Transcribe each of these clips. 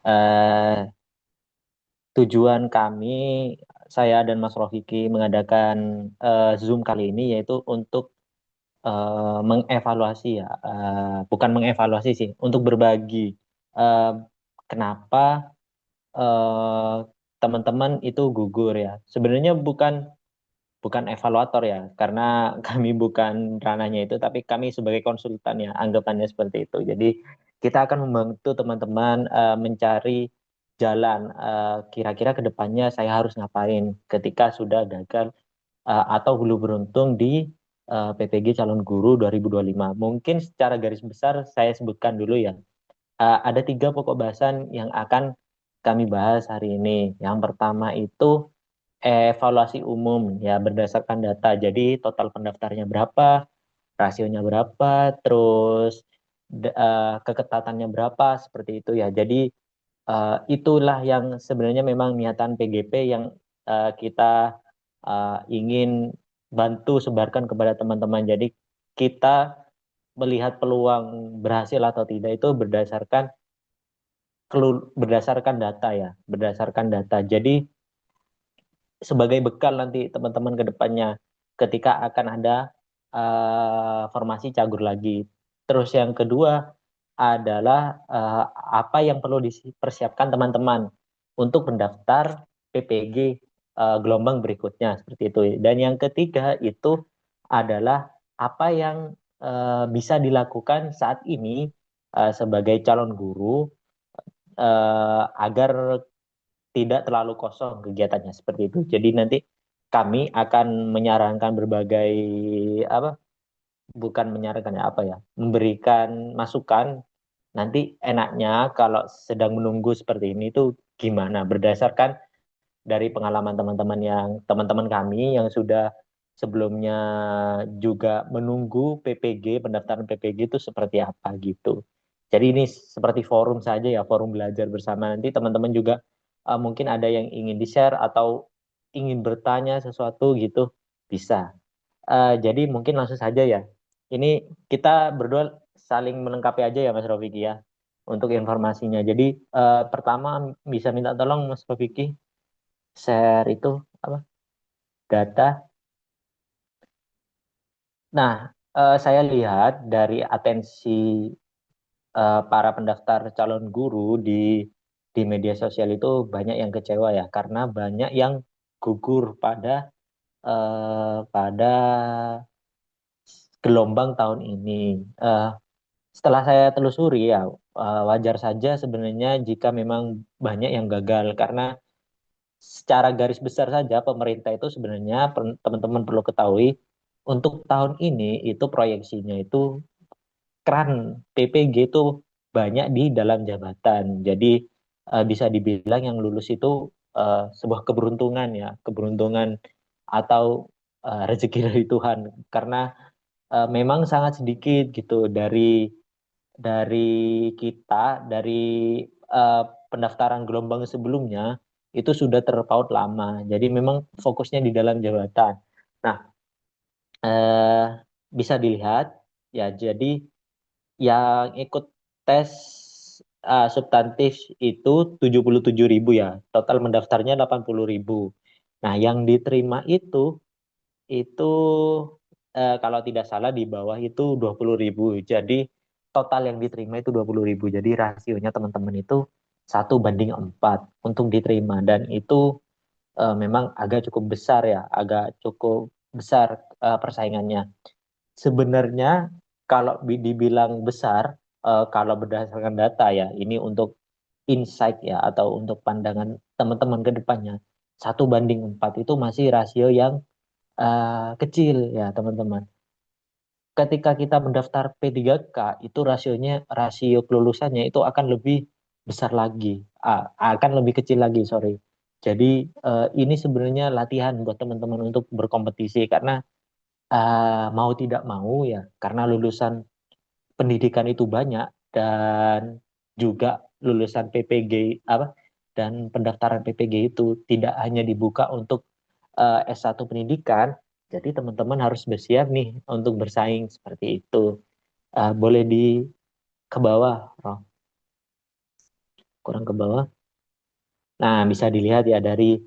Eh, Tujuan kami, saya dan Mas Rofiki mengadakan Zoom kali ini yaitu untuk mengevaluasi ya, bukan mengevaluasi sih, untuk berbagi eh, kenapa eh, teman-teman itu gugur ya. Sebenarnya bukan bukan evaluator ya, karena kami bukan ranahnya itu, tapi kami sebagai konsultan ya, anggapannya seperti itu. Jadi kita akan membantu teman-teman mencari jalan, kira-kira ke depannya saya harus ngapain ketika sudah gagal atau belum beruntung di PPG calon guru 2025. Mungkin secara garis besar saya sebutkan dulu ya. Ada tiga pokok bahasan yang akan kami bahas hari ini. Yang pertama itu evaluasi umum ya berdasarkan data. Jadi total pendaftarnya berapa, rasionya berapa, terus keketatannya berapa seperti itu ya. Jadi itulah yang sebenarnya memang niatan PGP yang kita ingin bantu sebarkan kepada teman-teman. Jadi kita melihat peluang berhasil atau tidak itu berdasarkan data ya, berdasarkan data. Jadi sebagai bekal nanti teman-teman ke depannya ketika akan ada formasi cagur lagi. Terus yang kedua adalah eh, apa yang perlu dipersiapkan teman-teman untuk mendaftar PPG gelombang berikutnya seperti itu. Dan yang ketiga itu adalah apa yang bisa dilakukan saat ini sebagai calon guru agar tidak terlalu kosong kegiatannya seperti itu. Jadi nanti kami akan menyarankan berbagai apa, bukan menyarankan ya apa ya, memberikan masukan. Nanti enaknya kalau sedang menunggu seperti ini itu gimana berdasarkan dari pengalaman teman-teman kami yang sudah sebelumnya juga menunggu PPG, pendaftaran PPG itu seperti apa gitu. Jadi ini seperti forum saja ya, forum belajar bersama. Nanti teman-teman juga mungkin ada yang ingin di-share atau ingin bertanya sesuatu gitu, bisa. Jadi mungkin langsung saja ya. Ini kita berdua saling melengkapi aja ya Mas Rofiki ya untuk informasinya. Jadi pertama bisa minta tolong Mas Rofiki share itu apa data. Nah, saya lihat dari atensi para pendaftar calon guru di media sosial itu banyak yang kecewa ya karena banyak yang gugur pada gelombang tahun ini. Eh, Setelah saya telusuri ya wajar saja sebenarnya jika memang banyak yang gagal karena secara garis besar saja pemerintah itu sebenarnya teman-teman perlu ketahui untuk tahun ini itu proyeksinya itu keran PPG itu banyak di dalam jabatan. Jadi bisa dibilang yang lulus itu sebuah keberuntungan ya, keberuntungan atau rezeki dari Tuhan karena memang sangat sedikit gitu dari kita dari eh, pendaftaran gelombang sebelumnya itu sudah terpaut lama. Jadi memang fokusnya di dalam jabatan. Nah, eh, bisa dilihat ya. Jadi yang ikut tes substantif itu 77.000 ya. Total mendaftarnya 80.000. Nah, yang diterima itu kalau tidak salah di bawah itu 20.000. Jadi total yang diterima itu 20.000. Jadi rasionya teman-teman itu 1:4 untuk diterima dan itu memang agak cukup besar ya, agak cukup besar persaingannya. Sebenarnya kalau dibilang besar, kalau berdasarkan data ya, ini untuk insight ya atau untuk pandangan teman-teman ke depannya, 1:4 itu masih rasio yang kecil ya teman-teman. Ketika kita mendaftar P3K itu rasio kelulusannya itu akan lebih besar lagi, akan lebih kecil lagi, sorry. Jadi ini sebenarnya latihan buat teman-teman untuk berkompetisi karena mau tidak mau ya, karena lulusan pendidikan itu banyak dan juga lulusan PPG apa dan pendaftaran PPG itu tidak hanya dibuka untuk S1 pendidikan, jadi teman-teman harus bersiap nih untuk bersaing seperti itu. Boleh di ke bawah, Roh. kurang ke bawah. Nah, bisa dilihat ya dari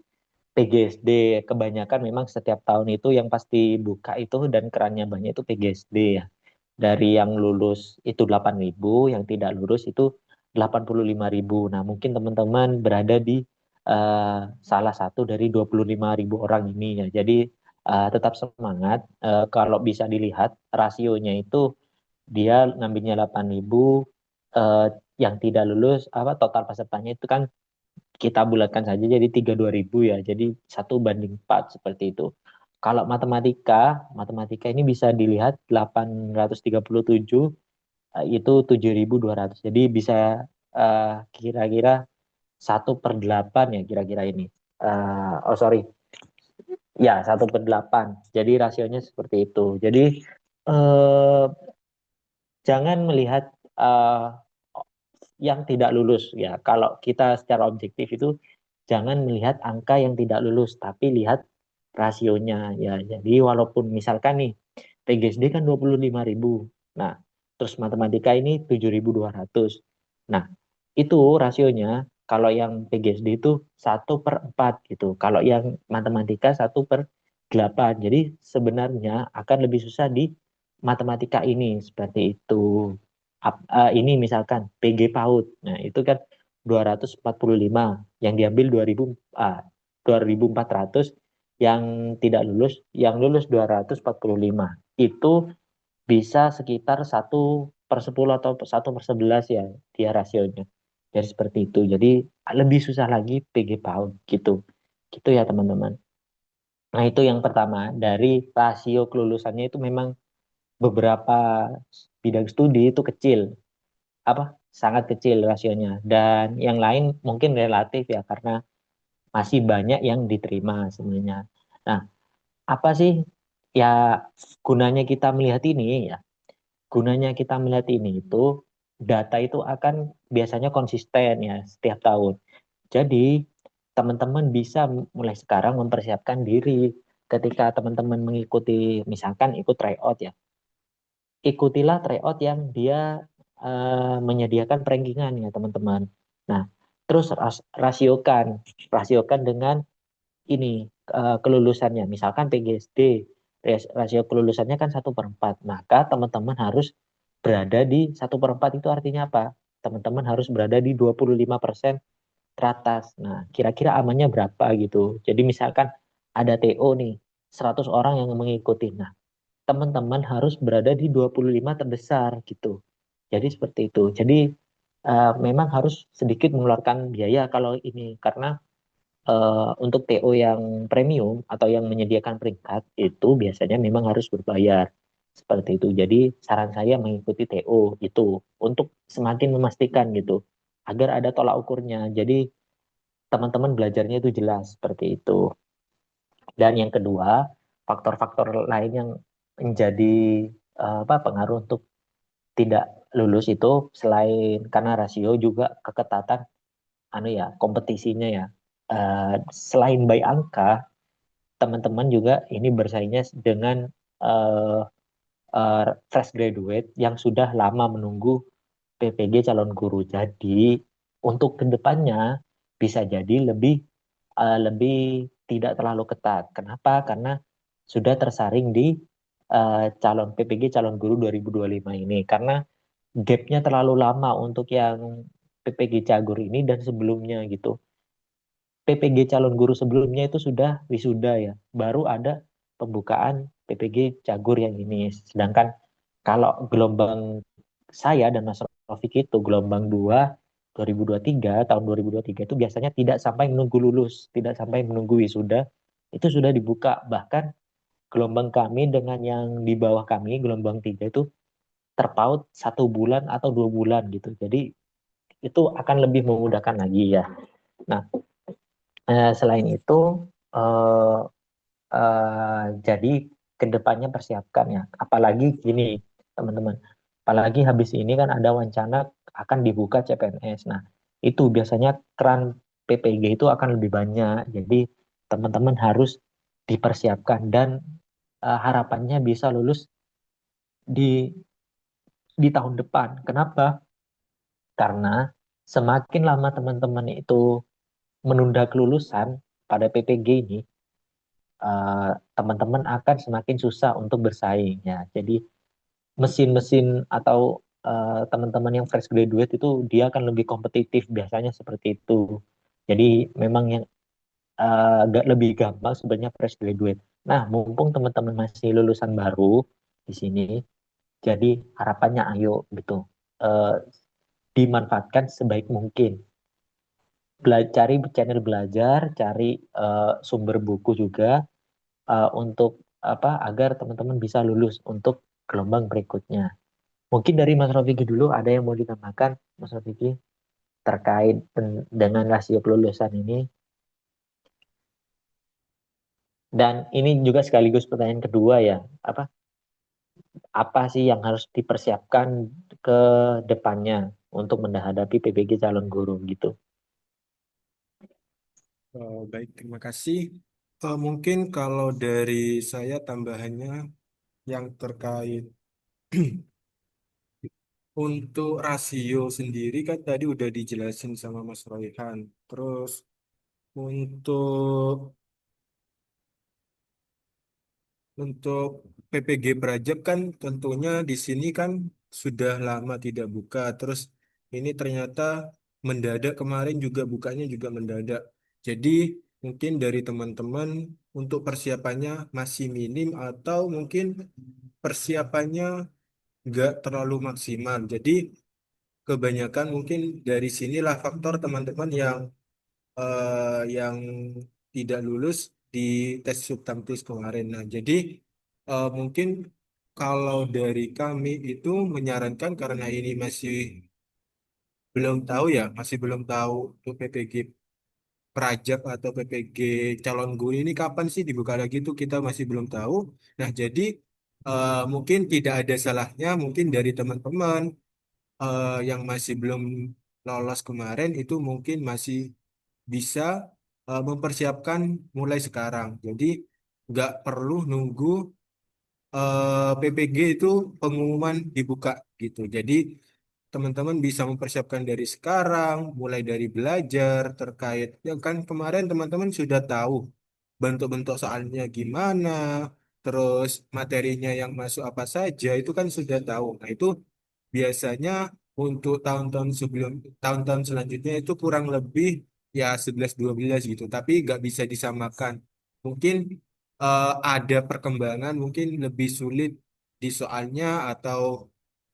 PGSD. Kebanyakan memang setiap tahun itu yang pasti buka itu dan kerannya banyak itu PGSD ya. Dari yang lulus itu 8.000, yang tidak lulus itu 85.000. Nah, mungkin teman-teman berada di eh, salah satu dari 25.000 orang ini ya. Jadi tetap semangat. Kalau bisa dilihat rasionya itu dia ngambilnya 8.000, eh, yang tidak lulus apa total pesertanya itu kan kita bulatkan saja jadi 32.000 ya. Jadi 1:4 seperti itu. Kalau matematika ini bisa dilihat 837 itu 7.200. Jadi bisa kira-kira 1/8 ya kira-kira ini. Oh sorry, ya 1/8. Jadi rasionya seperti itu. Jadi eh, jangan melihat eh, yang tidak lulus ya. Kalau kita secara objektif itu jangan melihat angka yang tidak lulus, tapi lihat rasionya ya. Jadi walaupun misalkan nih PGSD kan 25.000. Nah, terus matematika ini 7.200. Nah, itu rasionya kalau yang PGSD itu 1/4 gitu. Kalau yang matematika 1/8. Jadi sebenarnya akan lebih susah di matematika ini seperti itu. Ini misalkan PG PAUD. Nah, itu kan 245 yang diambil 2.400, yang tidak lulus, yang lulus 245. Itu bisa sekitar 1/10 atau 1/11 ya dia rasionya. Jadi seperti itu. Jadi lebih susah lagi PG PAUD gitu. Gitu ya teman-teman. Nah, itu yang pertama. Dari rasio kelulusannya itu memang beberapa bidang studi itu kecil, apa sangat kecil rasionya, dan yang lain mungkin relatif ya karena masih banyak yang diterima sebenarnya. Nah, apa sih ya gunanya kita melihat ini ya? Gunanya kita melihat ini itu data itu akan biasanya konsisten ya setiap tahun. Jadi teman-teman bisa mulai sekarang mempersiapkan diri ketika teman-teman mengikuti misalkan ikut tryout ya, ikutilah tryout yang dia menyediakan rankingan ya teman-teman. Nah, terus rasiokan dengan ini kelulusannya. Misalkan PGSD, rasio kelulusannya kan 1/4. Maka teman-teman harus berada di 1/4 itu artinya apa? Teman-teman harus berada di 25% teratas. Nah, kira-kira amannya berapa gitu. Jadi misalkan ada TO nih, 100 orang yang mengikuti. Nah, teman-teman harus berada di 25 terbesar gitu. Jadi seperti itu. Jadi memang harus sedikit mengeluarkan biaya kalau ini karena untuk TO yang premium atau yang menyediakan peringkat itu biasanya memang harus berbayar. Seperti itu. Jadi saran saya mengikuti TO itu untuk semakin memastikan gitu agar ada tolak ukurnya. Jadi teman-teman belajarnya itu jelas seperti itu. Dan yang kedua, faktor-faktor lain yang menjadi apa pengaruh untuk tidak lulus itu selain karena rasio juga keketatan anu ya kompetisinya ya. Selain by angka, teman-teman juga ini bersaingnya dengan eh, eh, fresh graduate yang sudah lama menunggu PPG calon guru. Jadi untuk kedepannya bisa jadi lebih tidak terlalu ketat. Kenapa? Karena sudah tersaring di calon PPG calon guru 2025 ini. Karena gapnya terlalu lama untuk yang PPG Cagur ini dan sebelumnya gitu. PPG calon guru sebelumnya itu sudah wisuda ya, baru ada pembukaan PPG Cagur yang ini. Sedangkan kalau gelombang saya dan Mas Rafiq itu gelombang 2023 tahun 2023 itu biasanya tidak sampai menunggu lulus, tidak sampai menunggu wisuda, itu sudah dibuka. Bahkan gelombang kami dengan yang di bawah kami, gelombang 3 itu terpaut 1 bulan atau 2 bulan gitu. Jadi itu akan lebih memudahkan lagi ya. Nah, selain itu, eh, jadi kedepannya persiapkan ya. Apalagi gini, teman-teman. Apalagi habis ini kan ada wacana akan dibuka CPNS. Nah, itu biasanya keran PPG itu akan lebih banyak. Jadi teman-teman harus dipersiapkan dan harapannya bisa lulus di tahun depan. Kenapa? Karena semakin lama teman-teman itu menunda kelulusan pada PPG ini, eh, teman-teman akan semakin susah untuk bersaing ya. Jadi mesin-mesin atau teman-teman yang fresh graduate itu dia akan lebih kompetitif biasanya seperti itu. Jadi memang yang agak lebih gampang sebenarnya fresh graduate. Nah, mumpung teman-teman masih lulusan baru di sini, jadi harapannya ayo gitu, eh, dimanfaatkan sebaik mungkin. Cari channel belajar, cari sumber buku juga untuk apa agar teman-teman bisa lulus untuk gelombang berikutnya. Mungkin dari Mas Rofiki dulu ada yang mau ditambahkan, Mas Rofiki, terkait dengan rasio kelulusan ini. Dan ini juga sekaligus pertanyaan kedua ya, apa apa sih yang harus dipersiapkan ke depannya untuk menghadapi PPG calon guru gitu. Baik, terima kasih. Mungkin kalau dari saya tambahannya yang terkait untuk rasio sendiri kan tadi udah dijelasin sama Mas Royhan. Terus untuk Untuk PPG Prajab kan tentunya di sini kan sudah lama tidak buka. Terus ini ternyata mendadak kemarin juga bukanya juga mendadak. Jadi mungkin dari teman-teman untuk persiapannya masih minim atau mungkin persiapannya nggak terlalu maksimal. Jadi kebanyakan mungkin dari sinilah faktor teman-teman yang tidak lulus di tes substantif kemarin. Nah, jadi mungkin kalau dari kami itu menyarankan karena ini masih belum tahu ya, masih belum tahu untuk PPG Prajab atau PPG calon guru ini kapan sih dibuka lagi itu kita masih belum tahu. Nah, jadi mungkin tidak ada salahnya mungkin dari teman-teman yang masih belum lolos kemarin itu mungkin masih bisa mempersiapkan mulai sekarang. Jadi nggak perlu nunggu PPG itu pengumuman dibuka gitu. Jadi teman-teman bisa mempersiapkan dari sekarang, mulai dari belajar terkait yang kan kemarin teman-teman sudah tahu bentuk-bentuk soalnya gimana, terus materinya yang masuk apa saja itu kan sudah tahu. Nah, itu biasanya untuk tahun-tahun sebelum tahun-tahun selanjutnya itu kurang lebih ya 11-12 gitu, tapi nggak bisa disamakan. Mungkin ada perkembangan, mungkin lebih sulit di soalnya atau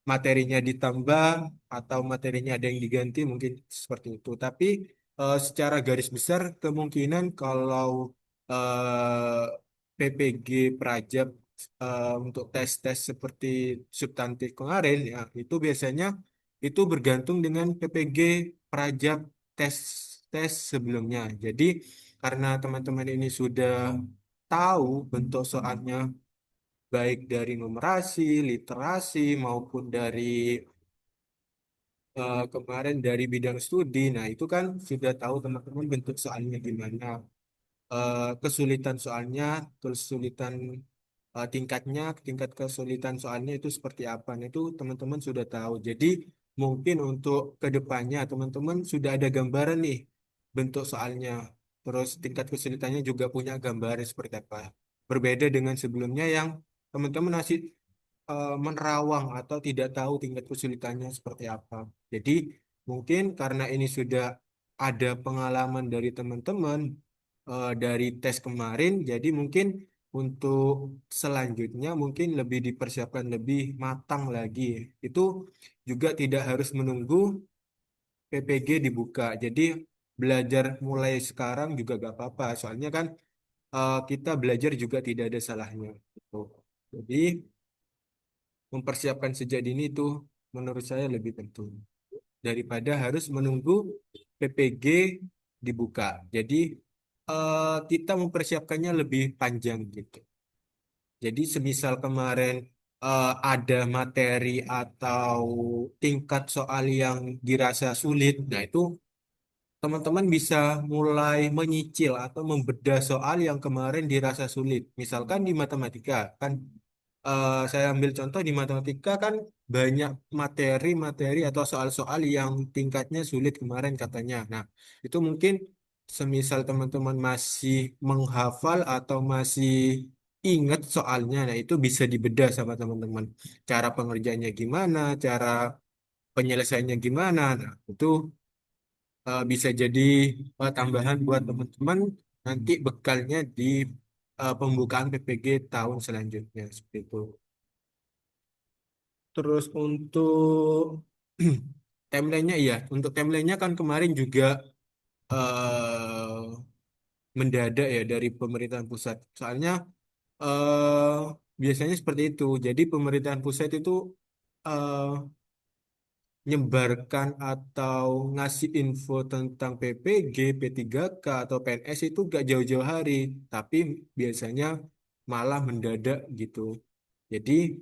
materinya ditambah atau materinya ada yang diganti mungkin seperti itu. Tapi secara garis besar kemungkinan kalau PPG Prajab untuk tes-tes seperti substantif kemarin ya itu biasanya itu bergantung dengan PPG Prajab tes tes sebelumnya. Jadi karena teman-teman ini sudah tahu bentuk soalnya baik dari numerasi, literasi maupun dari kemarin dari bidang studi. Nah, itu kan sudah tahu teman-teman bentuk soalnya gimana, kesulitan soalnya, kesulitan tingkat kesulitan soalnya itu seperti apa. Nah, itu teman-teman sudah tahu. Jadi mungkin untuk kedepannya teman-teman sudah ada gambaran nih bentuk soalnya. Terus tingkat kesulitannya juga punya gambaran seperti apa. Berbeda dengan sebelumnya yang teman-teman masih menerawang atau tidak tahu tingkat kesulitannya seperti apa. Jadi mungkin karena ini sudah ada pengalaman dari teman-teman dari tes kemarin, jadi mungkin untuk selanjutnya mungkin lebih dipersiapkan lebih matang lagi. Itu juga tidak harus menunggu PPG dibuka. Jadi belajar mulai sekarang juga gak apa-apa. Soalnya kan kita belajar juga tidak ada salahnya. Gitu. Jadi mempersiapkan sejak dini itu menurut saya lebih penting daripada harus menunggu PPG dibuka. Jadi kita mempersiapkannya lebih panjang gitu. Jadi semisal kemarin ada materi atau tingkat soal yang dirasa sulit, nah itu teman-teman bisa mulai menyicil atau membedah soal yang kemarin dirasa sulit. Misalkan di matematika kan saya ambil contoh di matematika kan banyak materi-materi atau soal-soal yang tingkatnya sulit kemarin katanya. Nah, itu mungkin semisal teman-teman masih menghafal atau masih ingat soalnya, nah itu bisa dibedah sama teman-teman. Cara pengerjaannya gimana, cara penyelesaiannya gimana. Nah, itu bisa jadi tambahan buat teman-teman nanti bekalnya di pembukaan PPG tahun selanjutnya seperti itu. Terus untuk timelinenya iya, untuk timelinenya kan kemarin juga mendadak ya dari pemerintahan pusat. Soalnya biasanya seperti itu. Jadi pemerintahan pusat itu eh, nyebarkan atau ngasih info tentang PPG, P3K atau PNS itu gak jauh-jauh hari, tapi biasanya malah mendadak gitu. Jadi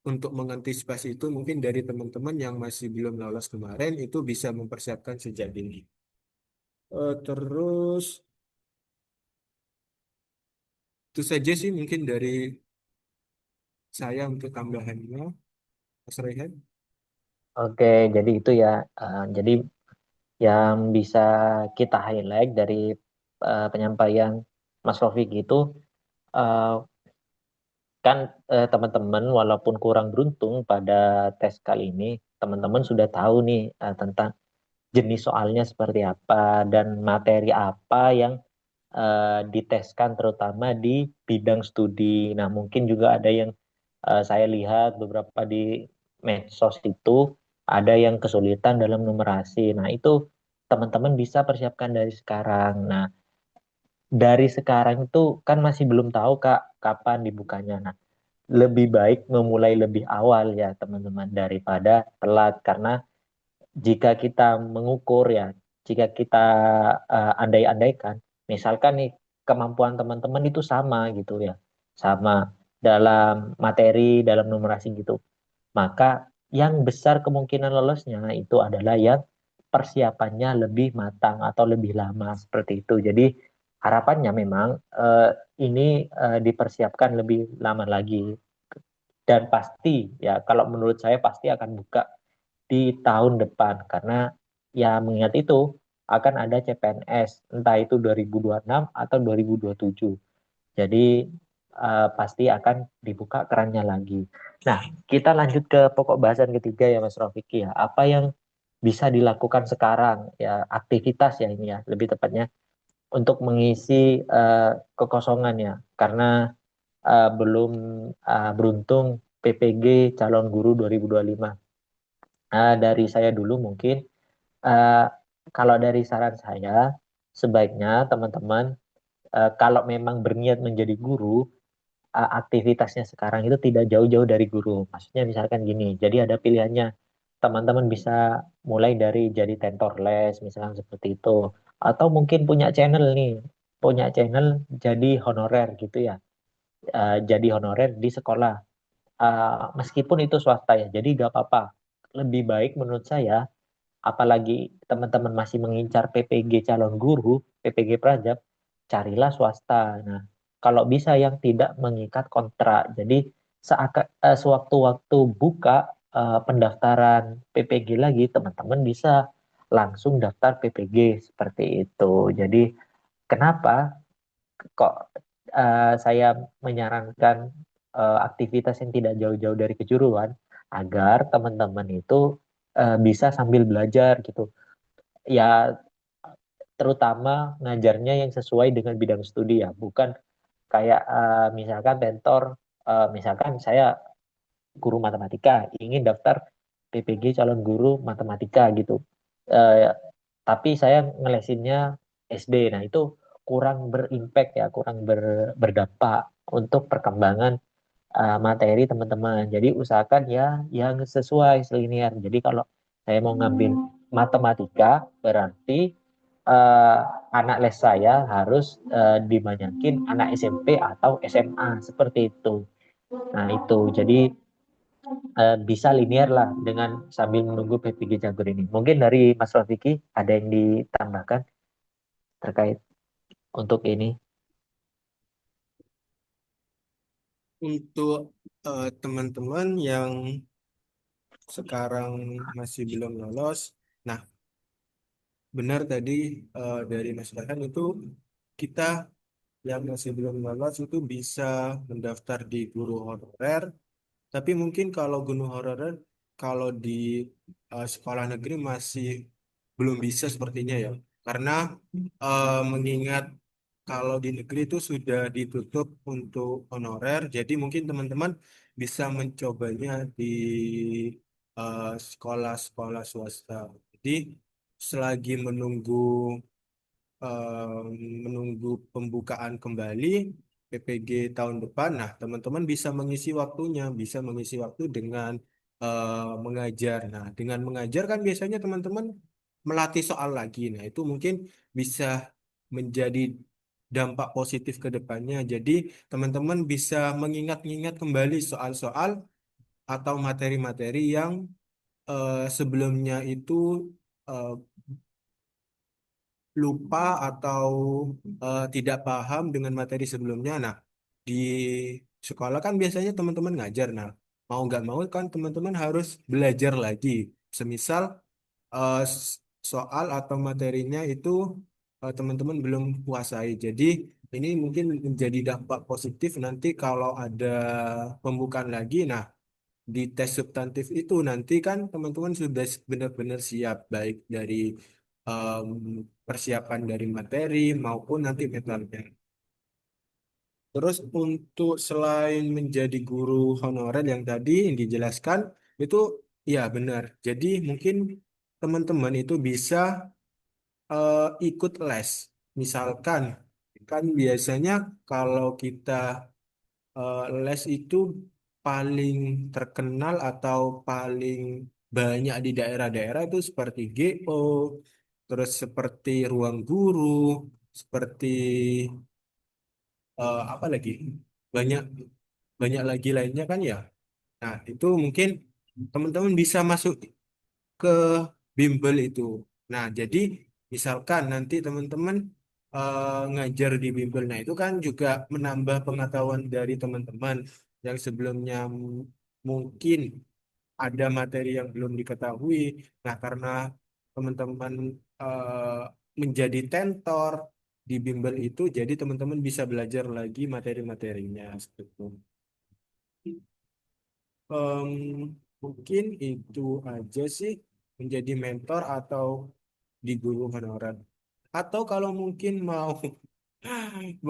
untuk mengantisipasi itu mungkin dari teman-teman yang masih belum lolos kemarin itu bisa mempersiapkan sejak dini. Terus itu saja sih mungkin dari saya untuk tambahannya, Mas Rehan. Oke, jadi itu ya. Jadi yang bisa kita highlight dari penyampaian Mas Rofik itu, eh, kan teman-teman walaupun kurang beruntung pada tes kali ini, teman-teman sudah tahu nih tentang jenis soalnya seperti apa dan materi apa yang diteskan terutama di bidang studi. Nah, mungkin juga ada yang saya lihat beberapa di medsos itu ada yang kesulitan dalam numerasi. Nah, itu teman-teman bisa persiapkan dari sekarang. Nah, dari sekarang itu kan masih belum tahu Kak kapan dibukanya. Nah, lebih baik memulai lebih awal ya teman-teman daripada telat karena jika kita mengukur ya, jika kita andai-andaikan, misalkan nih kemampuan teman-teman itu sama gitu ya, sama dalam materi, dalam numerasi gitu, maka yang besar kemungkinan lolosnya itu adalah yang persiapannya lebih matang atau lebih lama seperti itu. Jadi harapannya memang eh, ini dipersiapkan lebih lama lagi dan pasti ya kalau menurut saya pasti akan buka di tahun depan karena ya mengingat itu akan ada CPNS entah itu 2026 atau 2027. Jadi pasti akan dibuka kerannya lagi. Nah, kita lanjut ke pokok bahasan ketiga ya Mas Rofik ya. Apa yang bisa dilakukan sekarang ya aktivitas ya ini ya lebih tepatnya untuk mengisi kekosongan ya karena belum beruntung PPG calon guru 2025. Dari saya dulu mungkin eh, kalau dari saran saya sebaiknya teman-teman kalau memang berniat menjadi guru aktivitasnya sekarang itu tidak jauh-jauh dari guru. Maksudnya misalkan gini, jadi ada pilihannya. Teman-teman bisa mulai dari jadi tentor les, misalkan seperti itu. Atau mungkin punya channel nih, punya channel jadi honorer gitu ya. Jadi honorer di sekolah. Meskipun itu swasta ya, jadi gak apa-apa. Lebih baik menurut saya apalagi teman-teman masih mengincar PPG calon guru, PPG Prajab, carilah swasta. Nah, kalau bisa yang tidak mengikat kontrak. Jadi sewaktu-waktu buka pendaftaran PPG lagi, teman-teman bisa langsung daftar PPG seperti itu. Jadi kenapa kok saya menyarankan aktivitas yang tidak jauh-jauh dari kejuruan agar teman-teman itu bisa sambil belajar gitu. Ya terutama ngajarnya yang sesuai dengan bidang studi ya, bukan kayak misalkan tentor, misalkan saya guru matematika ingin daftar PPG calon guru matematika gitu. Eh, tapi saya ngelesinnya SD. Nah, itu kurang berimpact ya, kurang berdampak untuk perkembangan materi teman-teman. Jadi usahakan ya yang sesuai selinier. Jadi kalau saya mau ngambil matematika, berarti eh, anak les saya harus dibanyakin anak SMP atau SMA seperti itu. Nah itu, jadi bisa linear lah dengan sambil menunggu PPG Jagur ini. Mungkin dari Mas Rafiki ada yang ditambahkan terkait untuk ini. Untuk teman-teman yang sekarang masih belum lolos. Nah, benar tadi dari Mas Farhan itu kita yang masih belum lolos itu bisa mendaftar di guru honorer. Tapi mungkin kalau guru honorer kalau di sekolah negeri masih belum bisa sepertinya ya. Karena mengingat kalau di negeri itu sudah ditutup untuk honorer, jadi mungkin teman-teman bisa mencobanya di sekolah-sekolah swasta. Jadi selagi eh, menunggu pembukaan kembali PPG tahun depan. Nah, teman-teman bisa mengisi waktunya, bisa mengisi waktu dengan mengajar. Nah, dengan mengajar kan biasanya teman-teman melatih soal lagi. Nah, itu mungkin bisa menjadi dampak positif ke depannya. Jadi, teman-teman bisa mengingat-ingat kembali soal-soal atau materi-materi yang sebelumnya itu eh, lupa atau tidak paham dengan materi sebelumnya. Nah, di sekolah kan biasanya teman-teman ngajar. Nah, mau nggak mau kan teman-teman harus belajar lagi. Semisal soal atau materinya itu teman-teman belum kuasai. Jadi ini mungkin menjadi dampak positif nanti kalau ada pembukaan lagi. Nah, di tes substantif itu nanti kan teman-teman sudah benar-benar siap baik dari em, persiapan dari materi maupun nanti metodenya. Terus untuk selain menjadi guru honorer yang tadi yang dijelaskan itu ya benar. Jadi mungkin teman-teman itu bisa ikut les. Misalkan kan biasanya kalau kita les itu paling terkenal atau paling banyak di daerah-daerah itu seperti GO, terus seperti ruang guru, seperti apa lagi? Banyak banyak lagi lainnya kan ya. Nah, itu mungkin teman-teman bisa masuk ke bimbel itu. Nah, jadi misalkan nanti teman-teman ngajar di bimbel, nah itu kan juga menambah pengetahuan dari teman-teman yang sebelumnya mungkin ada materi yang belum diketahui. Nah, karena teman-teman menjadi tentor di bimbel itu, jadi teman-teman bisa belajar lagi materi-materinya seperti itu. Em, Mungkin itu aja sih menjadi mentor atau di guru honorer. Atau kalau mungkin mau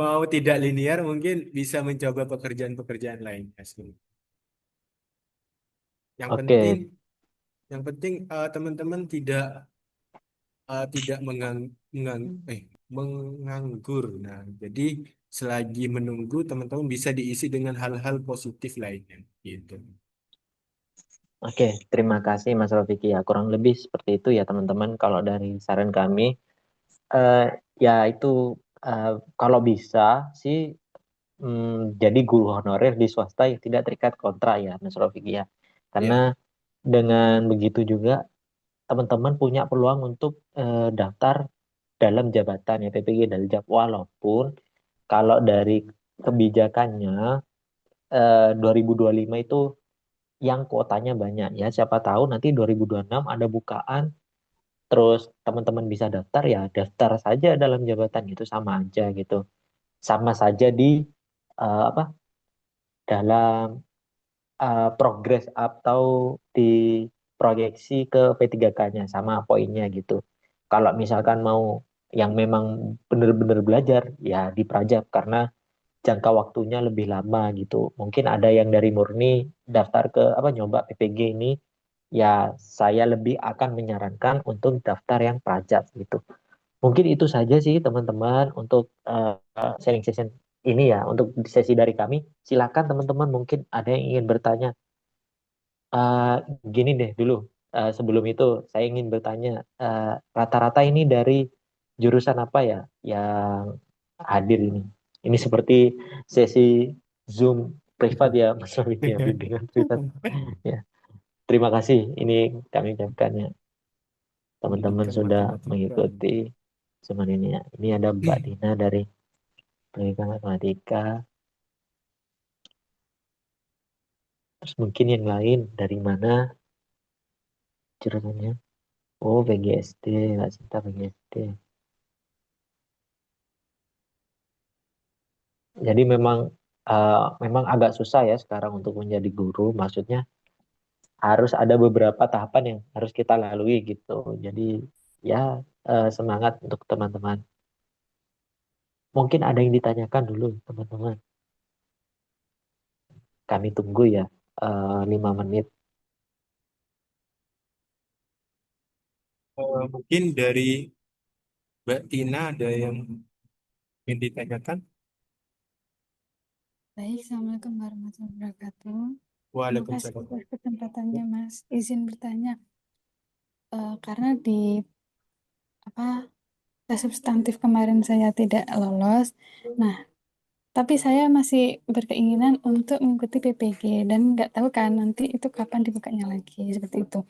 mau tidak linear mungkin bisa mencoba pekerjaan-pekerjaan lain. Yang penting Oke, teman-teman tidak menganggur. Nah, jadi selagi menunggu teman-teman bisa diisi dengan hal-hal positif lainnya gitu. oke. Terima kasih Mas Rofiki ya. Kurang lebih seperti itu ya teman-teman. Kalau dari saran kami, eh, ya itu eh, kalau bisa sih jadi guru honorer di swasta yang tidak terikat kontrak ya Mas Rofiki ya. Karena Ya, dengan begitu juga teman-teman punya peluang untuk daftar dalam jabatan ya PPG Daljab. Walaupun kalau dari kebijakannya 2025 itu yang kuotanya banyak ya. Siapa tahu nanti 2026 ada bukaan terus teman-teman bisa daftar ya daftar saja dalam jabatan itu sama aja gitu. Sama saja di apa dalam progres atau di proyeksi ke P3K-nya sama poinnya gitu. Kalau misalkan mau yang memang benar-benar belajar ya di Prajab karena jangka waktunya lebih lama gitu. Mungkin ada yang dari murni daftar ke apa nyoba PPG ini ya saya lebih akan menyarankan untuk daftar yang Prajab gitu. Mungkin itu saja sih teman-teman untuk sharing session ini ya untuk sesi dari kami. Silakan teman-teman mungkin ada yang ingin bertanya. Eh, Gini deh dulu, sebelum itu saya ingin bertanya, eh, rata-rata ini dari jurusan apa ya yang hadir ini? Ini seperti sesi Zoom privat ya, Mas Rafik ya, bimbingan privat. Ya, terima kasih. Ini kami ucapkan ya, teman-teman pendidikan sudah matematika. mengikuti Zoom ini ya. Ini ada Mbak Dina dari Pendidikan Matematika. Terus mungkin yang lain dari mana ceritanya? Oh, PGSD, nggak cinta PGSD. Jadi memang agak susah ya sekarang untuk menjadi guru. Maksudnya harus ada beberapa tahapan yang harus kita lalui gitu. Jadi ya semangat untuk teman-teman. Mungkin ada yang ditanyakan dulu teman-teman. Kami tunggu ya 5 menit. Mungkin dari Mbak Tina ada yang ingin ditanyakan? Baik, Assalamualaikum warahmatullahi wabarakatuh. Terima kasih Waalaikumsalam. atas kesempatannya, Mas. Izin bertanya, karena di apa tes substantif kemarin saya tidak lolos. Nah, tapi saya masih berkeinginan untuk mengikuti PPG dan nggak tahu kan nanti itu kapan dibukanya lagi seperti itu.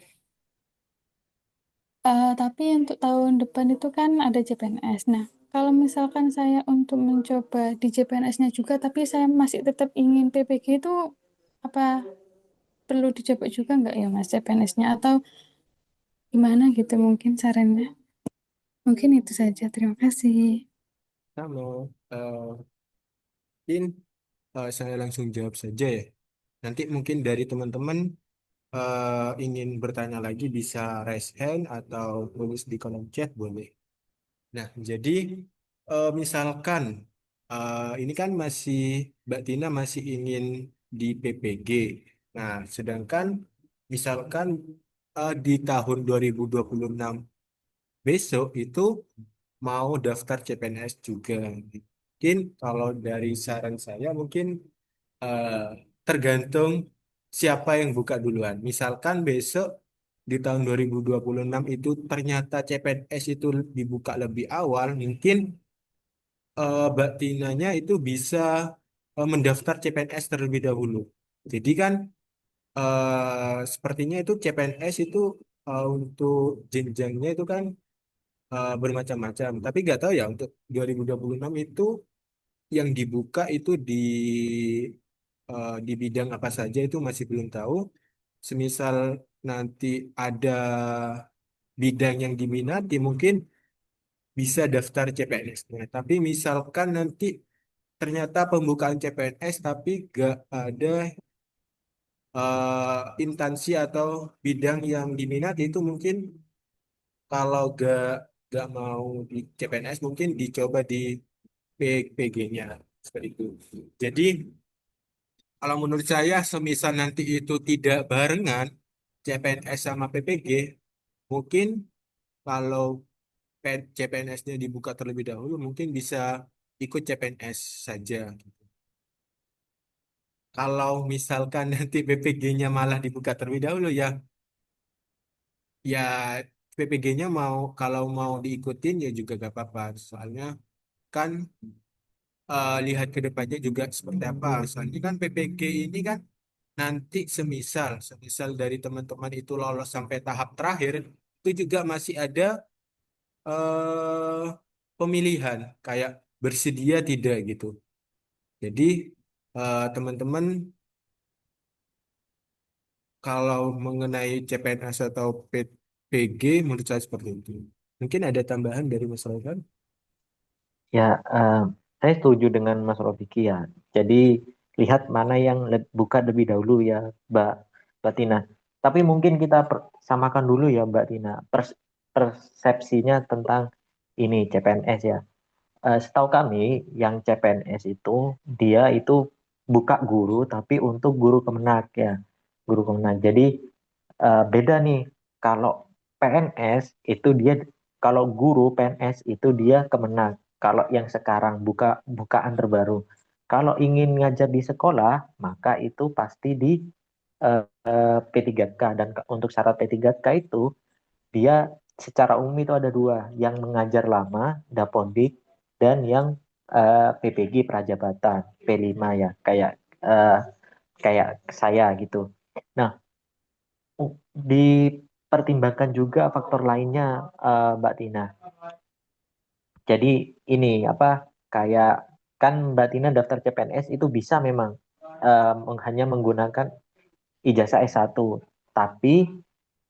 Tapi untuk tahun depan itu kan ada CPNS. Nah, kalau misalkan saya untuk mencoba di CPNS-nya juga, tapi saya masih tetap ingin PPG itu apa perlu dicoba juga nggak ya Mas CPNS-nya atau gimana gitu mungkin sarannya? Mungkin itu saja. Terima kasih. Sama. Mungkin saya langsung jawab saja ya. Nanti mungkin dari teman-teman ingin bertanya lagi bisa raise hand atau tulis di kolom chat boleh. Nah, jadi misalkan ini kan masih Mbak Tina masih ingin di PPG. Nah, sedangkan misalkan di tahun 2026 besok itu mau daftar CPNS juga. Mungkin kalau dari saran saya mungkin eh, tergantung siapa yang buka duluan. Misalkan besok di tahun 2026 itu ternyata CPNS itu dibuka lebih awal, mungkin Mbak Tinanya itu bisa mendaftar CPNS terlebih dahulu. Jadi kan sepertinya itu CPNS itu untuk jenjangnya itu kan bermacam-macam. Tapi nggak tahu ya untuk 2026 itu yang dibuka itu di bidang apa saja itu masih belum tahu. Semisal nanti ada bidang yang diminati mungkin bisa daftar CPNS. Nah, tapi misalkan nanti ternyata pembukaan CPNS tapi gak ada instansi atau bidang yang diminati itu mungkin kalau gak mau di CPNS mungkin dicoba di PG-nya seperti itu. Jadi kalau menurut saya semisal nanti itu tidak barengan CPNS sama PPG, mungkin kalau CPNS-nya dibuka terlebih dahulu, mungkin bisa ikut CPNS saja. Kalau misalkan nanti PPG-nya malah dibuka terlebih dahulu, ya PPG-nya mau kalau mau diikutin ya juga gak apa-apa. Soalnya kan lihat ke depannya juga seperti apa. Soalnya kan PPG ini kan nanti semisal dari teman-teman itu lolos sampai tahap terakhir, itu juga masih ada eh, pemilihan kayak bersedia tidak gitu. Jadi teman-teman kalau mengenai CPNS atau PG menurut saya seperti itu. Mungkin ada tambahan dari Mas Rohan? Ya, saya setuju dengan Mas Rofiki ya. Jadi lihat mana yang buka lebih dahulu ya, Mbak Tina. Tapi mungkin kita samakan dulu ya, Mbak Tina, persepsinya tentang ini CPNS ya. Setahu kami, yang CPNS itu dia itu buka guru, tapi untuk guru kemenak ya, guru kemenak. Jadi beda nih, kalau PNS itu dia, kalau guru PNS itu dia kemenang. Kalau yang sekarang bukaan terbaru. Kalau ingin ngajar di sekolah, maka itu pasti di P3K. Dan untuk syarat P3K itu, dia secara umum itu ada dua. Yang mengajar lama, Dapodik, dan yang PPG Prajabatan, P5 ya. Eh, kayak saya gitu. Nah, dipertimbangkan juga faktor lainnya, Mbak Tina. Jadi ini apa kayak kan Mbak Tina daftar CPNS itu bisa memang hanya menggunakan ijazah S1. Tapi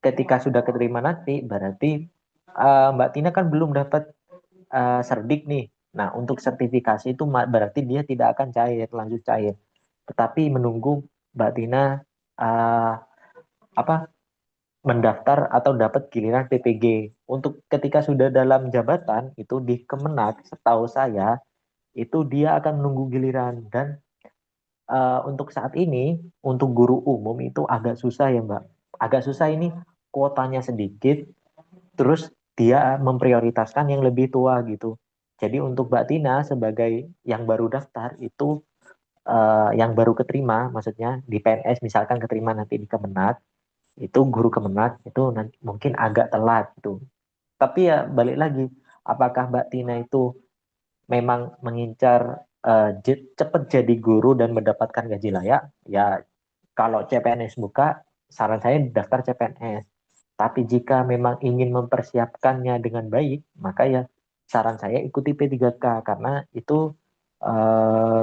ketika sudah keterima nanti, berarti Mbak Tina kan belum dapat serdik nih. Nah, untuk sertifikasi itu berarti dia tidak akan cair, lanjut cair. Tetapi menunggu Mbak Tina uh, apa mendaftar atau dapat giliran PPG. Untuk ketika sudah dalam jabatan itu di Kemenak, setahu saya itu dia akan menunggu giliran dan untuk saat ini untuk guru umum itu agak susah ya Mbak. Agak susah ini kuotanya sedikit, terus dia memprioritaskan yang lebih tua gitu. Jadi untuk Mbak Tina sebagai yang baru daftar itu yang baru keterima, maksudnya di PNS misalkan keterima nanti di Kemenak, itu guru Kemenak itu nanti mungkin agak telat gitu. Tapi ya balik lagi, apakah Mbak Tina itu memang mengincar cepat jadi guru dan mendapatkan gaji layak? Ya kalau CPNS buka, saran saya daftar CPNS. Tapi jika memang ingin mempersiapkannya dengan baik, maka ya saran saya ikuti P3K karena itu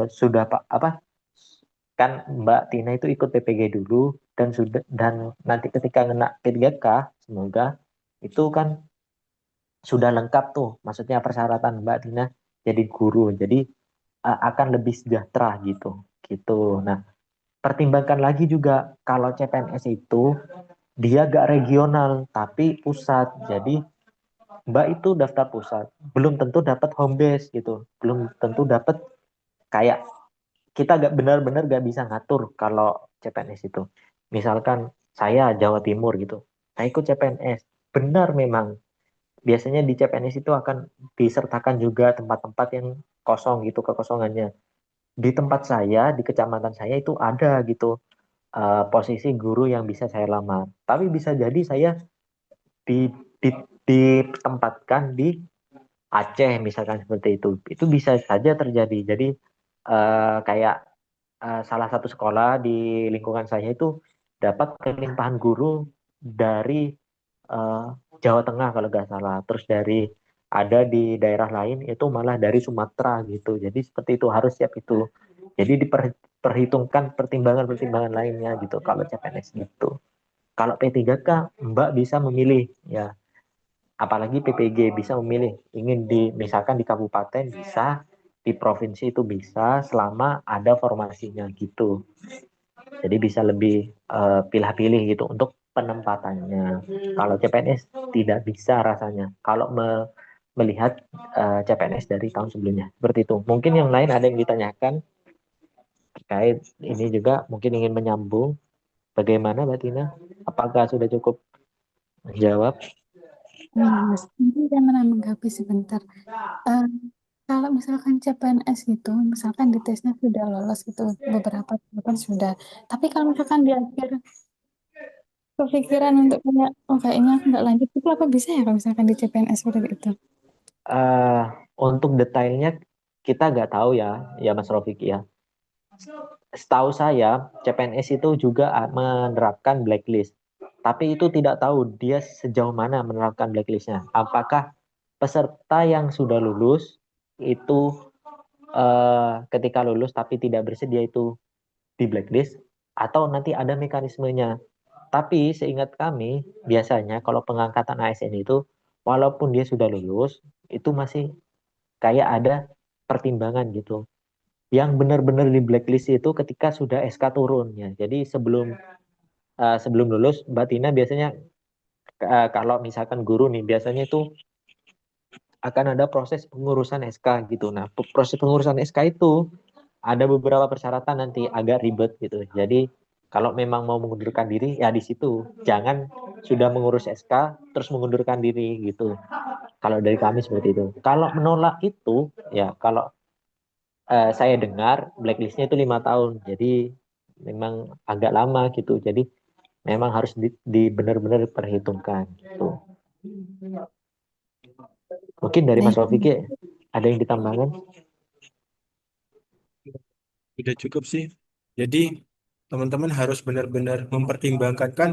sudah Pak apa kan Mbak Tina itu ikut PPG dulu dan nanti ketika kena P3K semoga itu kan sudah lengkap tuh maksudnya persyaratan Mbak Tina jadi guru. Jadi akan lebih sejahtera gitu. Gitu. Nah, pertimbangkan lagi juga kalau CPNS itu dia gak regional tapi pusat. Jadi Mbak itu daftar pusat, belum tentu dapat home base gitu, belum tentu dapat kayak kita gak benar-benar gak bisa ngatur kalau CPNS itu. Misalkan saya Jawa Timur gitu, saya ikut CPNS, benar memang biasanya di CPNS itu akan disertakan juga tempat-tempat yang kosong gitu kekosongannya. Di tempat saya, di kecamatan saya itu ada gitu posisi guru yang bisa saya lamar. Tapi bisa jadi saya di, di, ditempatkan di Aceh misalkan seperti itu. Itu bisa saja terjadi. Jadi kayak salah satu sekolah di lingkungan saya itu dapat kelimpahan guru dari eh, Jawa Tengah kalau nggak salah. Terus dari ada di daerah lain itu malah dari Sumatera gitu. Jadi seperti itu harus siap itu. Jadi diperhitungkan pertimbangan-pertimbangan lainnya gitu kalau CPNS gitu. Kalau P3K Mbak bisa memilih ya, apalagi PPG bisa memilih ingin di misalkan di kabupaten bisa, di provinsi itu bisa selama ada formasinya gitu. Jadi bisa lebih pilih-pilih gitu untuk penempatannya. Kalau CPNS tidak bisa rasanya. Kalau melihat CPNS dari tahun sebelumnya. Seperti itu. Mungkin yang lain ada yang ditanyakan terkait ini juga mungkin ingin menyambung. Bagaimana Mbak Tina? Apakah sudah cukup menjawab? Mas, ini saya menanggapi sebentar. Eh, Kalau misalkan CPNS gitu, misalkan di tesnya sudah lolos gitu, beberapa jawaban sudah. Tapi kalau misalkan di akhir kepikiran untuk kayak, oh kayaknya aku nggak lanjut, itu apa bisa ya kalau misalkan di CPNS seperti itu? Uh, untuk detailnya kita nggak tahu ya, ya Mas Rofik ya. Setahu saya, CPNS itu juga menerapkan blacklist. Tapi itu tidak tahu dia sejauh mana menerapkan blacklistnya. Apakah peserta yang sudah lulus itu ketika lulus tapi tidak bersedia itu di blacklist atau nanti ada mekanismenya. Tapi seingat kami, biasanya kalau pengangkatan ASN itu, walaupun dia sudah lulus, itu masih kayak ada pertimbangan gitu. Yang benar-benar di blacklist itu ketika sudah SK turun ya. Jadi sebelum lulus, Mbak Tina biasanya kalau misalkan guru nih, biasanya itu akan ada proses pengurusan SK gitu. Nah, proses pengurusan SK itu ada beberapa persyaratan nanti agak ribet gitu. Jadi kalau memang mau mengundurkan diri ya di situ. Jangan sudah mengurus SK terus mengundurkan diri gitu. Kalau dari kami seperti itu. Kalau menolak itu ya kalau saya dengar blacklistnya itu 5 tahun. Jadi memang agak lama gitu. Jadi memang harus di benar-benar diperhitungkan gitu. Mungkin dari Mas Baik. Rafiq ya, ada yang ditambahkan? Udah cukup sih. Jadi teman-teman harus benar-benar mempertimbangkan kan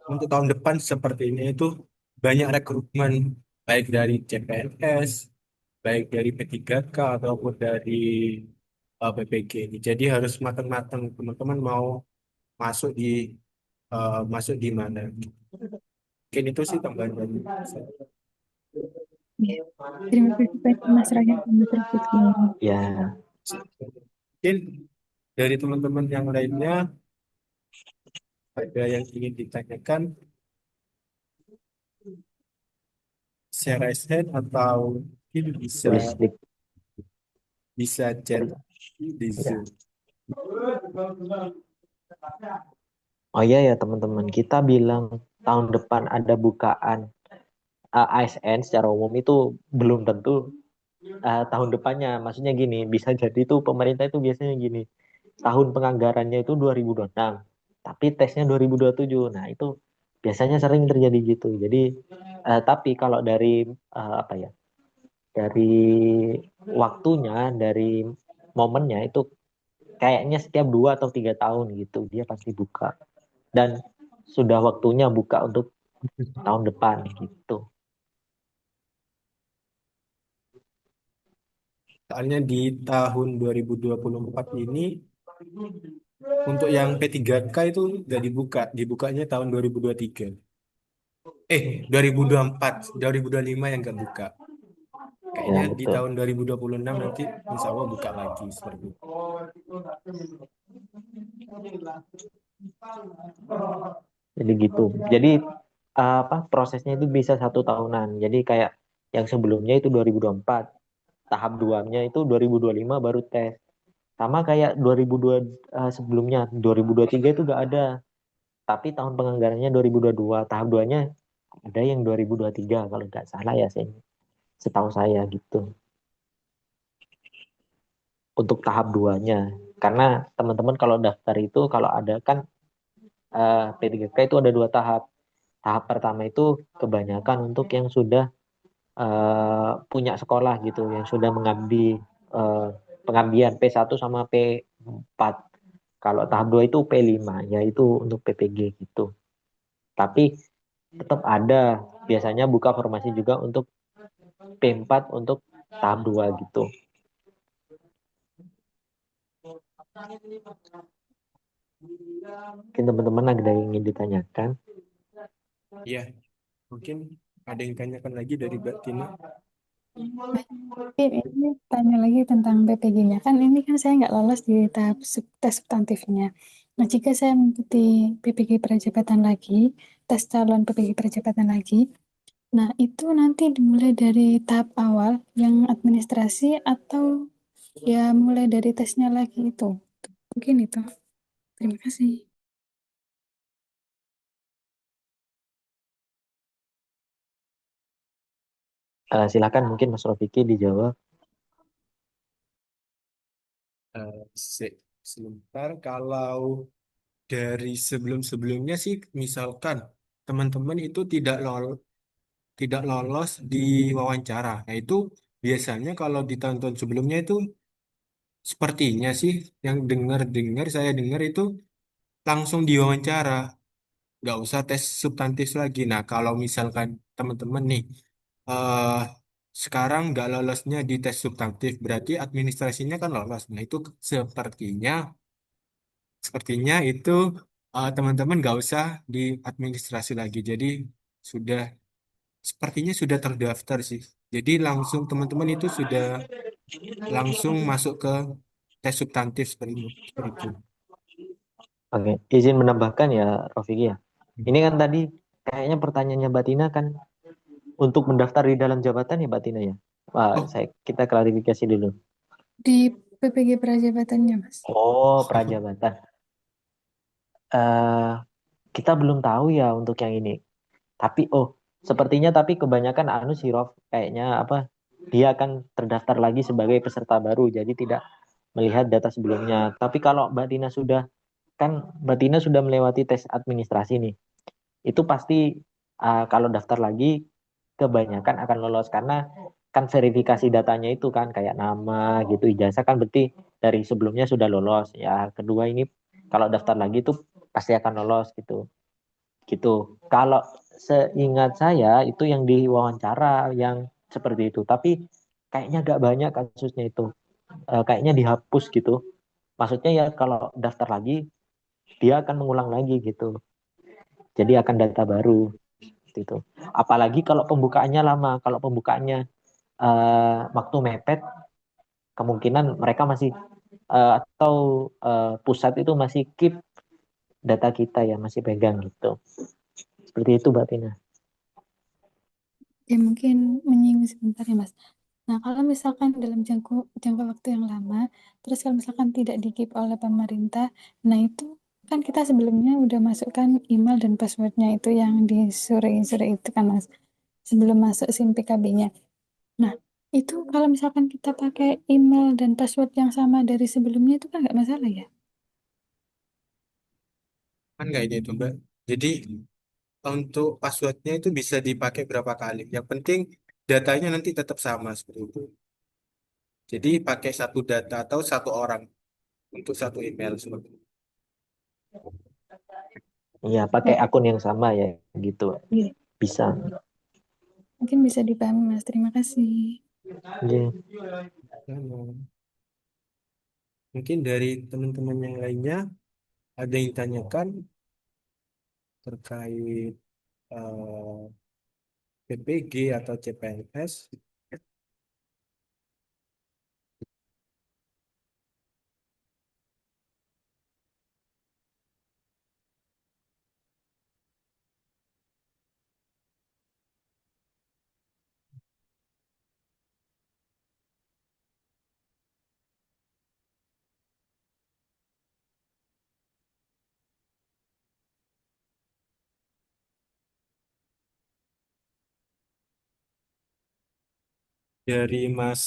untuk tahun depan seperti ini itu banyak rekrutmen baik dari CPNS, baik dari P3K ataupun dari PPG ini. Jadi harus matang-matang teman-teman mau masuk di masuk di mana. Mungkin itu sih tambahan dari saya. Ya. Terima kasih banyak Mas Ryan dan Mas Rafiki. Ya, Mungkin dari teman-teman yang lainnya ada yang ingin ditanyakan secara SN atau mungkin bisa tulis di bisa chat di ya. Zoom. Oh iya ya teman-teman, kita bilang tahun depan ada bukaan ASN secara umum itu belum tentu tahun depannya. Maksudnya gini, bisa jadi itu pemerintah itu biasanya gini, tahun penganggarannya itu 2026, tapi tesnya 2027. Nah, itu biasanya sering terjadi gitu. Jadi, tapi kalau dari apa ya, dari waktunya, dari momennya itu kayaknya setiap 2 atau 3 tahun gitu dia pasti buka. Dan sudah waktunya buka untuk tahun depan gitu. Soalnya di tahun 2024 ini untuk yang P3K itu udah dibuka, dibukanya tahun 2023. 2024, 2025 yang nggak buka. Ya, Kayaknya di betul. tahun 2026 nanti insya Allah buka lagi seperti itu. Jadi gitu. Jadi apa prosesnya itu bisa 1 tahunan. Jadi kayak yang sebelumnya itu 2024, tahap duanya itu 2025 baru tes. Sama kayak 2002 sebelumnya 2023 itu gak ada. Tapi tahun penganggarannya 2022, tahap duanya ada yang 2023 kalau nggak salah ya setahu saya gitu. Untuk tahap duanya. Karena teman-teman kalau daftar itu kalau ada kan P3K itu ada 2 tahap. Tahap pertama itu kebanyakan untuk yang sudah punya sekolah gitu, yang sudah mengabdi eh, pengabdian P1 sama P4. Kalau tahap 2 itu P5, yaitu untuk PPG gitu. Tapi tetap ada biasanya buka formasi juga untuk P4 untuk tahap 2 gitu. Mungkin teman-teman ada yang ingin ditanyakan. Ya, mungkin ada yang tanyakan lagi dari Mbak Tina. Tapi ini tanya lagi tentang PPG-nya. Kan ini kan saya nggak lolos di tahap tes substantifnya. Nah, jika saya mengikuti PPG Perajabatan lagi, tes calon PPG Perajabatan lagi, nah itu nanti dimulai dari tahap awal yang administrasi atau ya mulai dari tesnya lagi itu. Mungkin itu. Terima kasih. Silakan mungkin Mas Rofiki dijawab. Eh, Sebentar, kalau dari sebelum-sebelumnya sih, misalkan teman-teman itu tidak lolos di wawancara. Nah, itu biasanya kalau di tahun-tahun sebelumnya itu sepertinya sih yang dengar-dengar saya dengar itu langsung diwawancara, nggak usah tes substantif lagi. Nah, kalau misalkan teman-teman nih eh sekarang nggak lolosnya di tes substantif, berarti administrasinya kan lolos. Nah, itu sepertinya sepertinya itu teman-teman nggak usah di administrasi lagi. Jadi sudah sepertinya sudah terdaftar sih. Jadi langsung teman-teman itu sudah langsung masuk ke tes substantif seperti itu. Seperti itu. Oke, izin menambahkan ya Rofiki ya. Ini kan tadi kayaknya pertanyaannya Mbak Tina kan untuk mendaftar di dalam jabatan ya Mbak Tina ya. Oh, Kita klarifikasi dulu. Di PPG Perajabatannya, Mas. Oh, prajabatan. eh kita belum tahu ya untuk yang ini. Tapi sepertinya tapi kebanyakan anu sih Rof, kayaknya apa? Dia akan terdaftar lagi sebagai peserta baru, jadi tidak melihat data sebelumnya. Tapi kalau Mbak Tina sudah kan Mbak Tina sudah melewati tes administrasi nih, itu pasti kalau daftar lagi kebanyakan akan lolos karena kan verifikasi datanya itu kan kayak nama gitu, ijazah kan berarti dari sebelumnya sudah lolos. Ya, kedua ini kalau daftar lagi itu pasti akan lolos gitu. Gitu. Kalau seingat saya itu yang diwawancara yang seperti itu, tapi kayaknya agak banyak kasusnya itu. Kayaknya dihapus gitu. Maksudnya ya kalau daftar lagi dia akan mengulang lagi gitu. Jadi akan data baru seperti itu. Apalagi kalau pembukaannya lama, kalau pembukaannya waktu mepet, kemungkinan mereka masih atau pusat itu masih keep data kita ya, masih pegang gitu. Seperti itu, Mbak Tina. Ya mungkin menyinggung sebentar ya Mas. Nah, kalau misalkan dalam jangka waktu yang lama, terus kalau misalkan tidak di-keep oleh pemerintah, nah itu kan kita sebelumnya udah masukkan email dan passwordnya itu yang di sore-sore itu kan Mas, sebelum masuk SIM PKB-nya. Nah, itu kalau misalkan kita pakai email dan password yang sama dari sebelumnya itu kan nggak masalah ya? Kan nggak ini itu Mbak. Jadi untuk passwordnya itu bisa dipakai berapa kali. Yang penting datanya nanti tetap sama seperti itu. Jadi pakai satu data atau satu orang untuk satu email seperti itu. Iya, pakai akun yang sama ya gitu. Iya, Bisa. mungkin bisa dipahami Mas. Terima kasih. Iya. Nah, mungkin dari teman-teman yang lainnya ada yang tanyakan terkait PPG atau CPNS. Dari Mas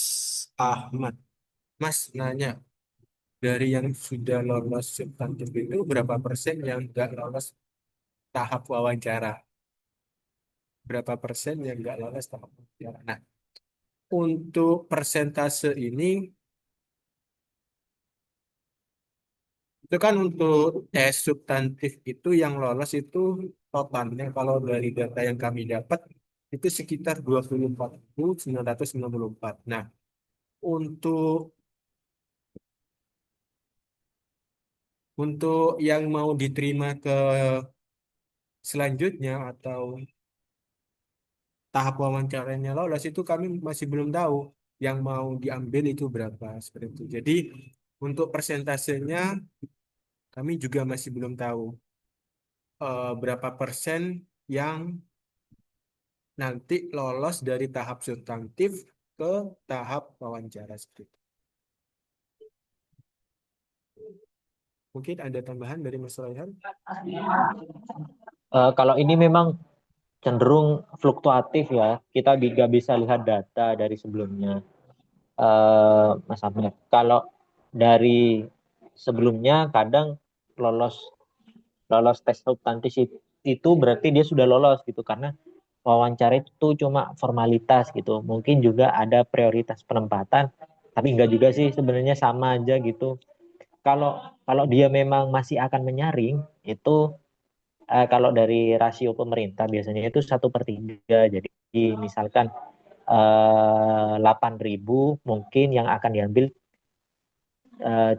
Ahmad. Mas nanya, dari yang sudah lolos substantif itu berapa persen yang nggak lolos tahap wawancara? Berapa persen yang nggak lolos tahap wawancara? Nah, untuk persentase ini, itu kan untuk tes substantif itu yang lolos itu totalnya kalau dari data yang kami dapat itu sekitar 24.994. Nah, untuk yang mau diterima ke selanjutnya atau tahap wawancaranya lolos itu kami masih belum tahu yang mau diambil itu berapa seperti itu. Jadi untuk persentasenya kami juga masih belum tahu berapa persen yang nanti lolos dari tahap substantif ke tahap wawancara seperti itu. Mungkin ada tambahan dari Mas Raihan? Kalau ini memang cenderung fluktuatif ya. Kita juga bisa lihat data dari sebelumnya. Mas Ahmed, kalau dari sebelumnya kadang lolos lolos tes substantif itu berarti dia sudah lolos gitu karena wawancara itu cuma formalitas gitu. Mungkin juga ada prioritas penempatan, tapi enggak juga sih sebenarnya sama aja gitu. Kalau kalau dia memang masih akan menyaring itu kalau dari rasio pemerintah biasanya itu 1/3. Jadi misalkan 8.000 mungkin yang akan diambil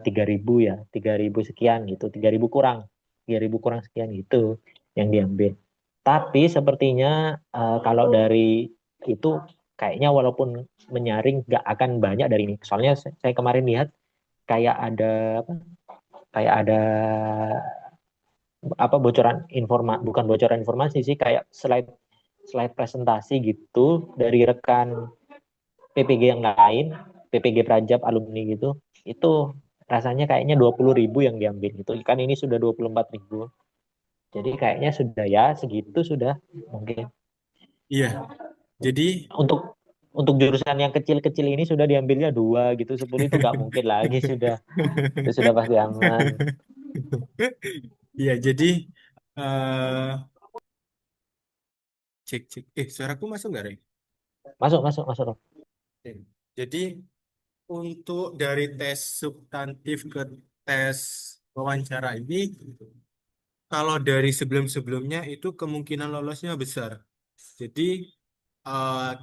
3.000 ya, 3.000 sekian gitu, 3.000 kurang, 3.000 kurang sekian gitu yang diambil. Tapi sepertinya kalau dari itu kayaknya walaupun menyaring nggak akan banyak dari ini. Soalnya saya kemarin lihat kayak ada apa? Kayak ada apa bocoran bukan bocoran informasi sih, kayak slide slide presentasi gitu dari rekan PPG yang lain, PPG Prajab alumni gitu, itu rasanya kayaknya 20.000 yang diambil gitu. Kan ini sudah 24.000. Jadi kayaknya sudah ya segitu sudah mungkin. Iya, jadi Untuk jurusan yang kecil-kecil ini sudah diambilnya 2 gitu, 10 itu nggak mungkin lagi sudah. Itu sudah pasti aman. iya, jadi eh cek cek. Suaraku masuk nggak, Rey? Masuk, masuk, masuk. Oke. Jadi untuk dari tes substantif ke tes wawancara ini, kalau dari sebelum-sebelumnya itu kemungkinan lolosnya besar. Jadi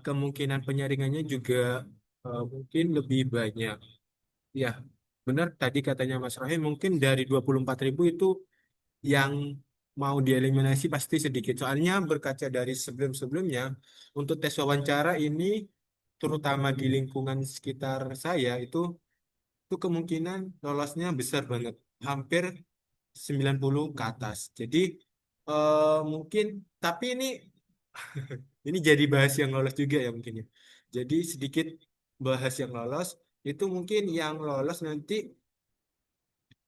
kemungkinan penyaringannya juga mungkin lebih banyak. Ya, benar tadi katanya Mas Rahim, mungkin dari 24.000 itu yang mau dieliminasi pasti sedikit. Soalnya berkaca dari sebelum-sebelumnya, untuk tes wawancara ini, terutama di lingkungan sekitar saya, itu kemungkinan lolosnya besar banget. Hampir 90 ke atas. Jadi mungkin, tapi ini jadi bahas yang lolos juga ya mungkin ya. Jadi sedikit bahas yang lolos, itu mungkin yang lolos nanti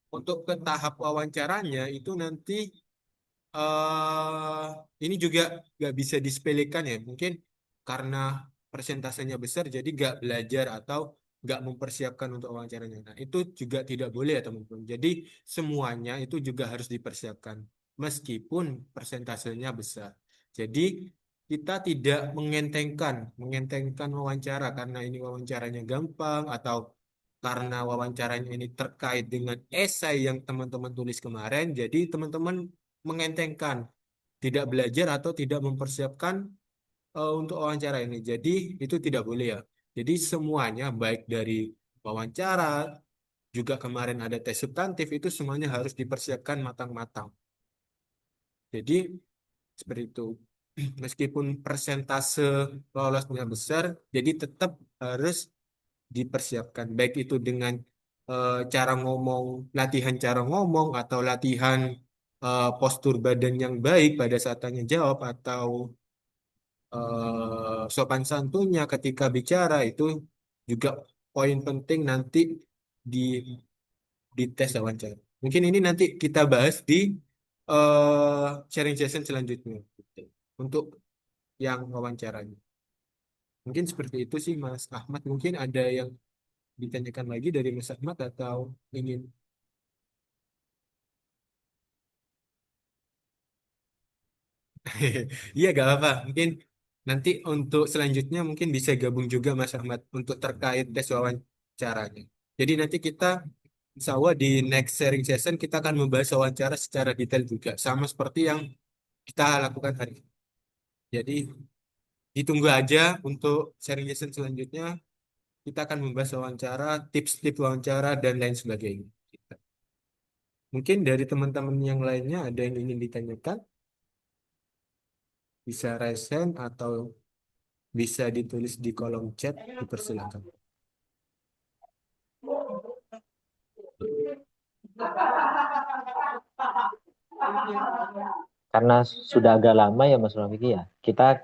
untuk ke tahap wawancaranya itu nanti eh ini juga nggak bisa disepelekan ya. Mungkin karena persentasenya besar, jadi nggak belajar atau nggak mempersiapkan untuk wawancaranya. Nah, itu juga tidak boleh ya teman-teman. Jadi semuanya itu juga harus dipersiapkan, meskipun persentasenya besar. Jadi kita tidak mengentengkan wawancara karena ini wawancaranya gampang atau karena wawancaranya ini terkait dengan esai yang teman-teman tulis kemarin. Jadi teman-teman mengentengkan, tidak belajar atau tidak mempersiapkan untuk wawancara ini. Jadi itu tidak boleh ya. Jadi semuanya baik dari wawancara, juga kemarin ada tes substantif itu semuanya harus dipersiapkan matang-matang. Jadi seperti itu. Meskipun persentase lolosnya besar, jadi tetap harus dipersiapkan. Baik itu dengan cara ngomong, latihan cara ngomong atau latihan postur badan yang baik pada saat tanya jawab atau sopan santunnya ketika bicara itu juga poin penting nanti di di tes wawancara. Mungkin ini nanti kita bahas di sharing session selanjutnya untuk yang wawancaranya. Mungkin seperti itu sih Mas Ahmad. Mungkin ada yang ditanyakan lagi dari Mas Ahmad atau ingin. Iya, gak apa. Mungkin nanti untuk selanjutnya mungkin bisa gabung juga Mas Ahmad untuk terkait tes wawancaranya. Jadi nanti kita insya Allah di next sharing session kita akan membahas wawancara secara detail juga. Sama seperti yang kita lakukan hari ini. Jadi ditunggu aja untuk sharing session selanjutnya. Kita akan membahas wawancara, tips-tips wawancara, dan lain sebagainya. Mungkin dari teman-teman yang lainnya ada yang ingin ditanyakan, bisa raise hand atau bisa ditulis di kolom chat, dipersilakan. Karena sudah agak lama ya Mas Rafiki ya. Kita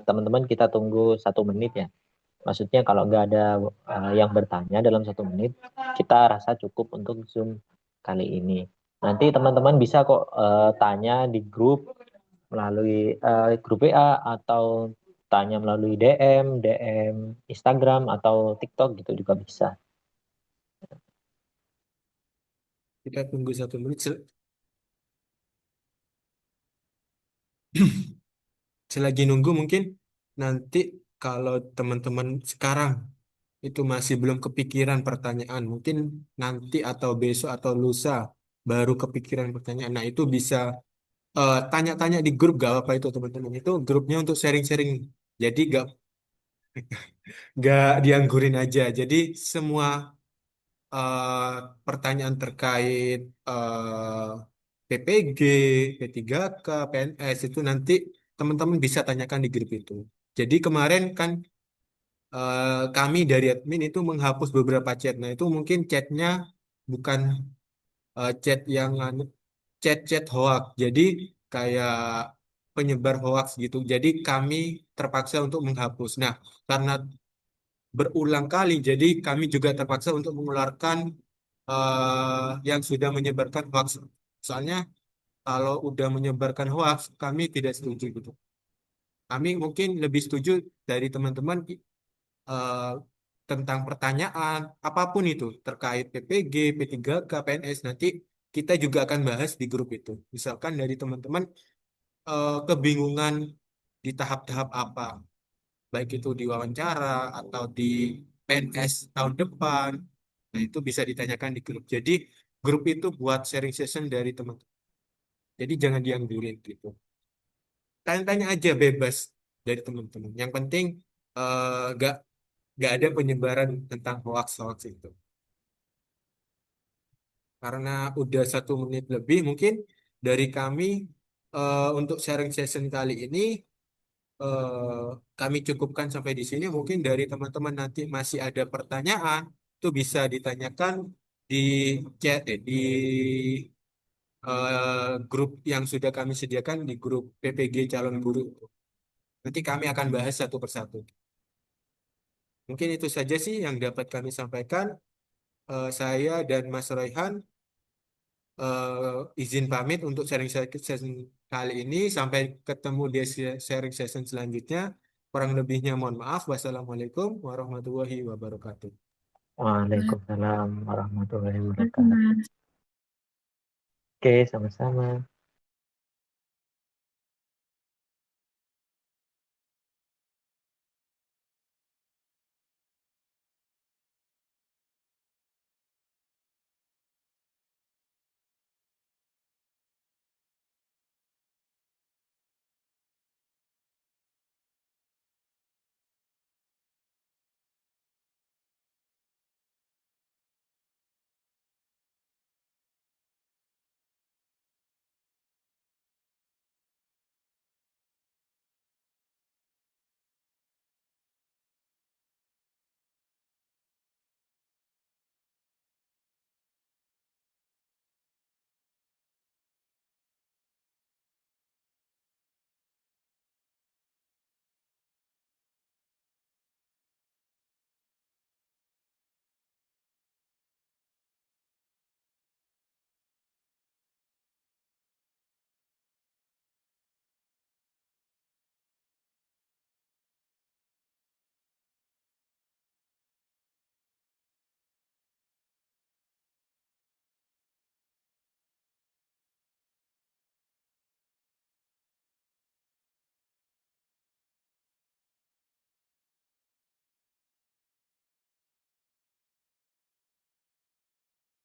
teman-teman kita tunggu 1 menit ya. Maksudnya kalau nggak ada yang bertanya dalam 1 menit, kita rasa cukup untuk Zoom kali ini. Nanti teman-teman bisa kok tanya di grup melalui grup WA atau tanya melalui DM Instagram atau TikTok gitu juga bisa. Kita tunggu 1 menit. Selagi nunggu mungkin nanti kalau teman-teman sekarang itu masih belum kepikiran pertanyaan, mungkin nanti atau besok atau lusa baru kepikiran pertanyaan. Nah, itu bisa tanya-tanya di grup gak apa itu teman-teman. Itu grupnya untuk sharing-sharing. Jadi gak dianggurin aja. Jadi semua eh, pertanyaan terkait PPG, P3K, PNS itu nanti teman-teman bisa tanyakan di grup itu. Jadi kemarin kan kami dari admin itu menghapus beberapa chat. Nah, itu mungkin chatnya bukan chat yang chat-chat hoax. Jadi kayak penyebar hoax gitu. Jadi kami terpaksa untuk menghapus. Nah, karena berulang kali, jadi kami juga terpaksa untuk mengeluarkan yang sudah menyebarkan hoax. Soalnya kalau udah menyebarkan hoax, kami tidak setuju gitu. Kami mungkin lebih setuju dari teman-teman eh, tentang pertanyaan apapun itu terkait PPG, P3K, PNS nanti kita juga akan bahas di grup itu. Misalkan dari teman-teman kebingungan di tahap-tahap apa, baik itu di wawancara atau di PNS tahun depan. Nah, itu bisa ditanyakan di grup. Jadi grup itu buat sharing session dari teman-teman. Jadi jangan dianggurin gitu. Tanya-tanya aja bebas dari teman-teman. Yang penting gak ada penyebaran tentang hoax-hoax itu. Karena udah 1 menit lebih, mungkin dari kami untuk sharing session kali ini eh, kami cukupkan sampai di sini. Mungkin dari teman-teman nanti masih ada pertanyaan, itu bisa ditanyakan di chat, di grup yang sudah kami sediakan di grup PPG calon guru. Nanti kami akan bahas satu persatu. Mungkin itu saja sih yang dapat kami sampaikan. Saya dan Mas Royhan izin pamit untuk sharing session kali ini. Sampai ketemu di sharing session selanjutnya. Kurang lebihnya mohon maaf. Wassalamualaikum warahmatullahi wabarakatuh. Waalaikumsalam warahmatullahi Terima kasih, wabarakatuh. Mas. Oke, sama-sama.